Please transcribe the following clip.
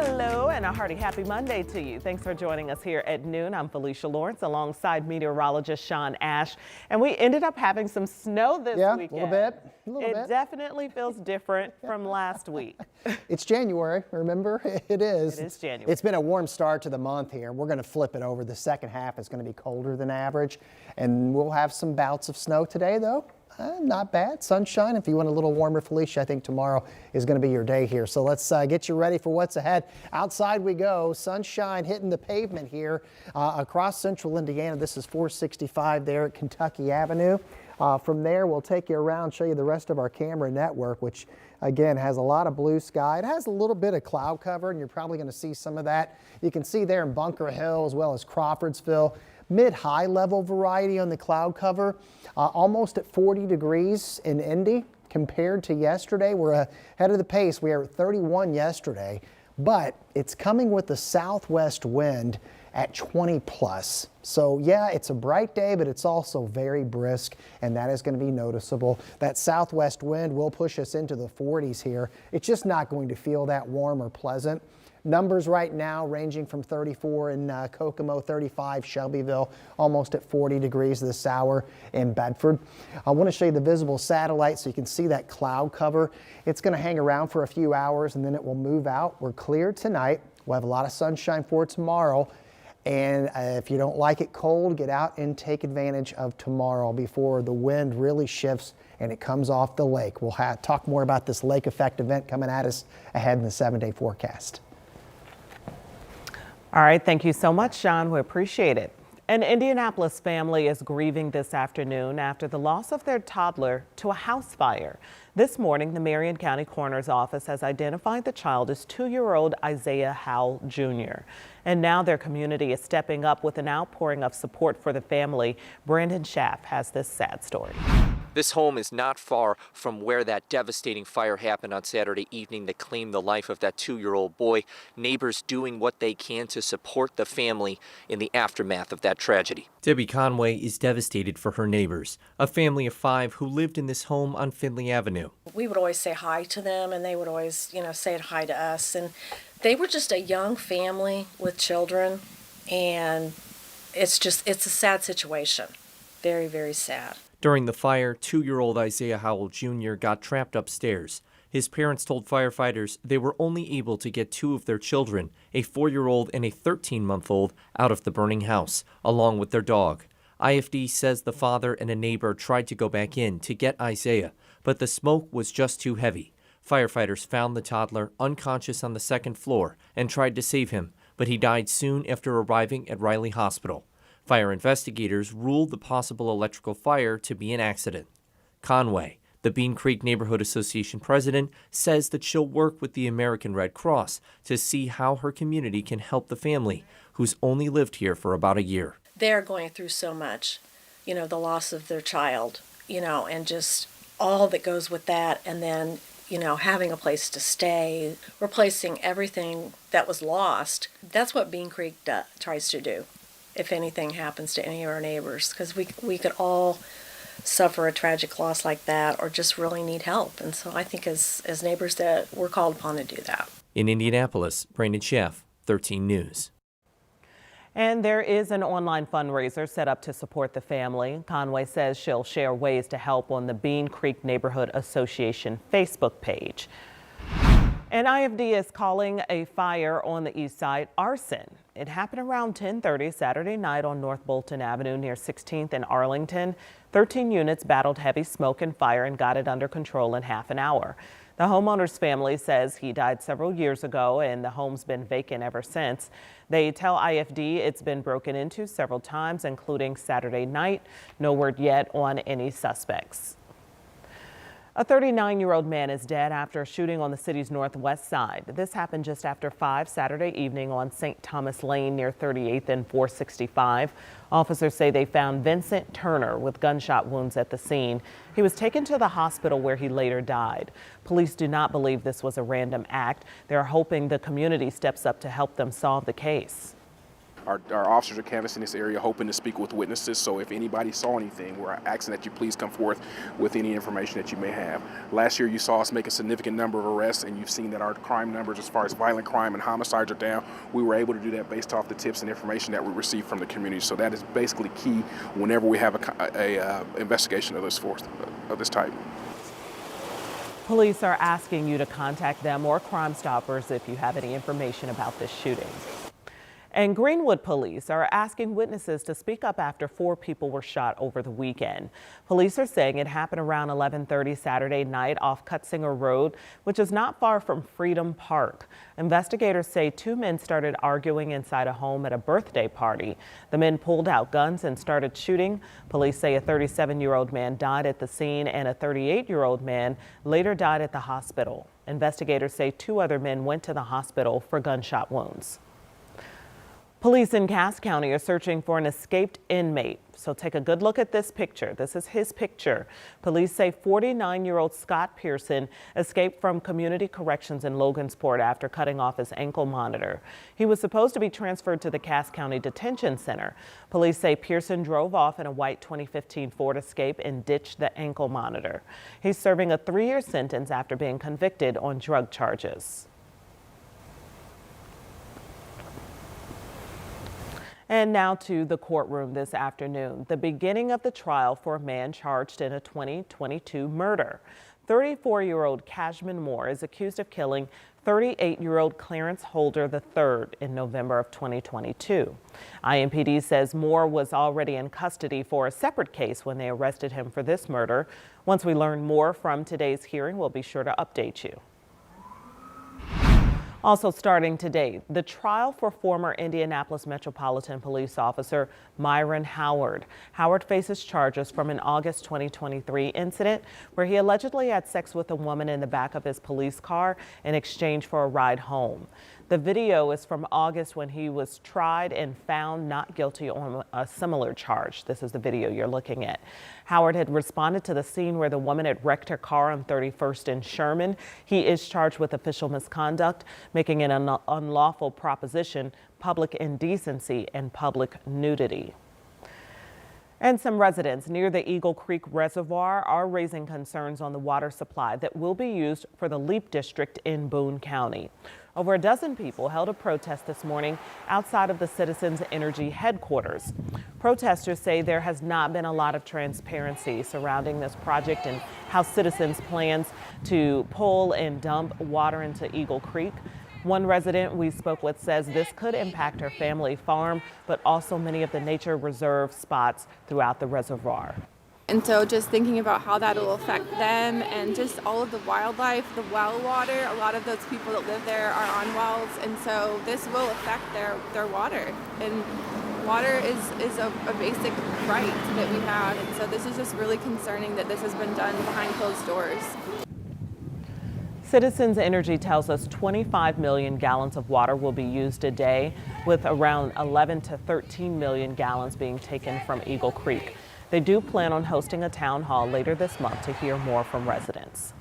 Hello and a hearty happy Monday to you. Thanks for joining us here at noon. I'm Felicia Lawrence alongside meteorologist Sean Ash. And we ended up having some snow this weekend. A little bit. It definitely feels different from last week. It's January, remember? It is. It is January. It's been a warm start to the month here. We're going to flip it over. The second half is going to be colder than average. And we'll have some bouts of snow today, though. Not bad. Sunshine. If you want a little warmer, Felicia, I think tomorrow is going to be your day here. So let's get you ready for what's ahead. Outside we go. Sunshine hitting the pavement here across central Indiana. This is 465 there at Kentucky Avenue. From there, we'll take you around, show you the rest of our camera network, which again has a lot of blue sky. It has a little bit of cloud cover, and you're probably going to see some of that. You can see there in Bunker Hill as well as Crawfordsville. Mid-high level variety on the cloud cover, almost at 40 degrees in Indy compared to yesterday. We're ahead of the pace. We were at 31 yesterday, but it's coming with the southwest wind at 20 plus. So yeah, it's a bright day, but it's also very brisk, and that is going to be noticeable. That southwest wind will push us into the 40s here. It's just not going to feel that warm or pleasant. Numbers right now ranging from 34 in Kokomo, 35 Shelbyville, almost at 40 degrees this hour in Bedford. I want to show you the visible satellite so you can see that cloud cover. It's going to hang around for a few hours and then it will move out. We're clear tonight. We'll have a lot of sunshine for tomorrow. And if you don't like it cold, get out and take advantage of tomorrow before the wind really shifts and it comes off the lake. We'll talk more about this lake effect event coming at us ahead in the 7-day forecast. All right, thank you so much, Sean. We appreciate it. An Indianapolis family is grieving this afternoon after the loss of their toddler to a house fire. This morning, the Marion County Coroner's Office has identified the child as 2-year-old Isaiah Howell Jr. And now their community is stepping up with an outpouring of support for the family. Brandon Schaff has this sad story. This home is not far from where that devastating fire happened on Saturday evening that claimed the life of that 2-year-old boy. Neighbors doing what they can to support the family in the aftermath of that tragedy. Debbie Conway is devastated for her neighbors, a family of 5 who lived in this home on Findlay Avenue. We would always say hi to them, and they would always, say hi to us. And they were just a young family with children, and it's a sad situation. Very, very sad. During the fire, 2-year-old Isaiah Howell Jr. got trapped upstairs. His parents told firefighters they were only able to get 2 of their children, a 4-year-old and a 13-month-old, out of the burning house, along with their dog. IFD says the father and a neighbor tried to go back in to get Isaiah, but the smoke was just too heavy. Firefighters found the toddler unconscious on the 2nd floor and tried to save him, but he died soon after arriving at Riley Hospital. Fire investigators ruled the possible electrical fire to be an accident. Conway, the Bean Creek Neighborhood Association president, says that she'll work with the American Red Cross to see how her community can help the family, who's only lived here for about a year. They're going through so much, the loss of their child, and just all that goes with that. And then, having a place to stay, replacing everything that was lost. That's what Bean Creek tries to do. If anything happens to any of our neighbors, because we could all suffer a tragic loss like that or just really need help. And so I think as neighbors that we're called upon to do that. In Indianapolis, Brandon Schaff, 13 News. And there is an online fundraiser set up to support the family. Conway says she'll share ways to help on the Bean Creek Neighborhood Association Facebook page. And IFD is calling a fire on the east side arson. It happened around 10:30 Saturday night on North Bolton Avenue near 16th and Arlington. 13 units battled heavy smoke and fire and got it under control in half an hour. The homeowner's family says he died several years ago and the home's been vacant ever since. They tell IFD it's been broken into several times, including Saturday night. No word yet on any suspects. A 39-year-old man is dead after a shooting on the city's northwest side. This happened just after 5 Saturday evening on St. Thomas Lane near 38th and 465. Officers say they found Vincent Turner with gunshot wounds at the scene. He was taken to the hospital where he later died. Police do not believe this was a random act. They're hoping the community steps up to help them solve the case. Our officers are canvassing this area, hoping to speak with witnesses. So if anybody saw anything, we're asking that you please come forth with any information that you may have. Last year, you saw us make a significant number of arrests, and you've seen that our crime numbers as far as violent crime and homicides are down. We were able to do that based off the tips and information that we received from the community. So that is basically key whenever we have a investigation of this type. Police are asking you to contact them or Crime Stoppers if you have any information about this shooting. And Greenwood police are asking witnesses to speak up after 4 people were shot over the weekend. Police are saying it happened around 11:30 Saturday night off Cutsinger Road, which is not far from Freedom Park. Investigators say 2 men started arguing inside a home at a birthday party. The men pulled out guns and started shooting. Police say a 37-year-old man died at the scene and a 38-year-old man later died at the hospital. Investigators say 2 other men went to the hospital for gunshot wounds. Police in Cass County are searching for an escaped inmate. So take a good look at this picture. This is his picture. Police say 49-year-old Scott Pearson escaped from Community Corrections in Logansport after cutting off his ankle monitor. He was supposed to be transferred to the Cass County Detention Center. Police say Pearson drove off in a white 2015 Ford Escape and ditched the ankle monitor. He's serving a 3-year sentence after being convicted on drug charges. And now to the courtroom this afternoon, the beginning of the trial for a man charged in a 2022 murder. 34-year-old Cashman Moore is accused of killing 38-year-old Clarence Holder III in November of 2022. IMPD says Moore was already in custody for a separate case when they arrested him for this murder. Once we learn more from today's hearing, we'll be sure to update you. Also starting today, the trial for former Indianapolis Metropolitan Police Officer Myron Howard. Howard faces charges from an August 2023 incident where he allegedly had sex with a woman in the back of his police car in exchange for a ride home. The video is from August when he was tried and found not guilty on a similar charge. This is the video you're looking at. Howard had responded to the scene where the woman had wrecked her car on 31st and Sherman. He is charged with official misconduct, making an unlawful proposition, public indecency, and public nudity. And some residents near the Eagle Creek Reservoir are raising concerns on the water supply that will be used for the LEAP district in Boone County. Over a dozen people held a protest this morning outside of the Citizens Energy headquarters. Protesters say there has not been a lot of transparency surrounding this project and how citizens plans to pull and dump water into Eagle Creek. One resident we spoke with says this could impact her family farm, but also many of the nature reserve spots throughout the reservoir. And so just thinking about how that will affect them and just all of the wildlife, the well water, a lot of those people that live there are on wells, and so this will affect their water. And water is a basic right that we have, and so this is just really concerning that this has been done behind closed doors. Citizens Energy tells us 25 million gallons of water will be used a day, with around 11 to 13 million gallons being taken from Eagle Creek. They do plan on hosting a town hall later this month to hear more from residents.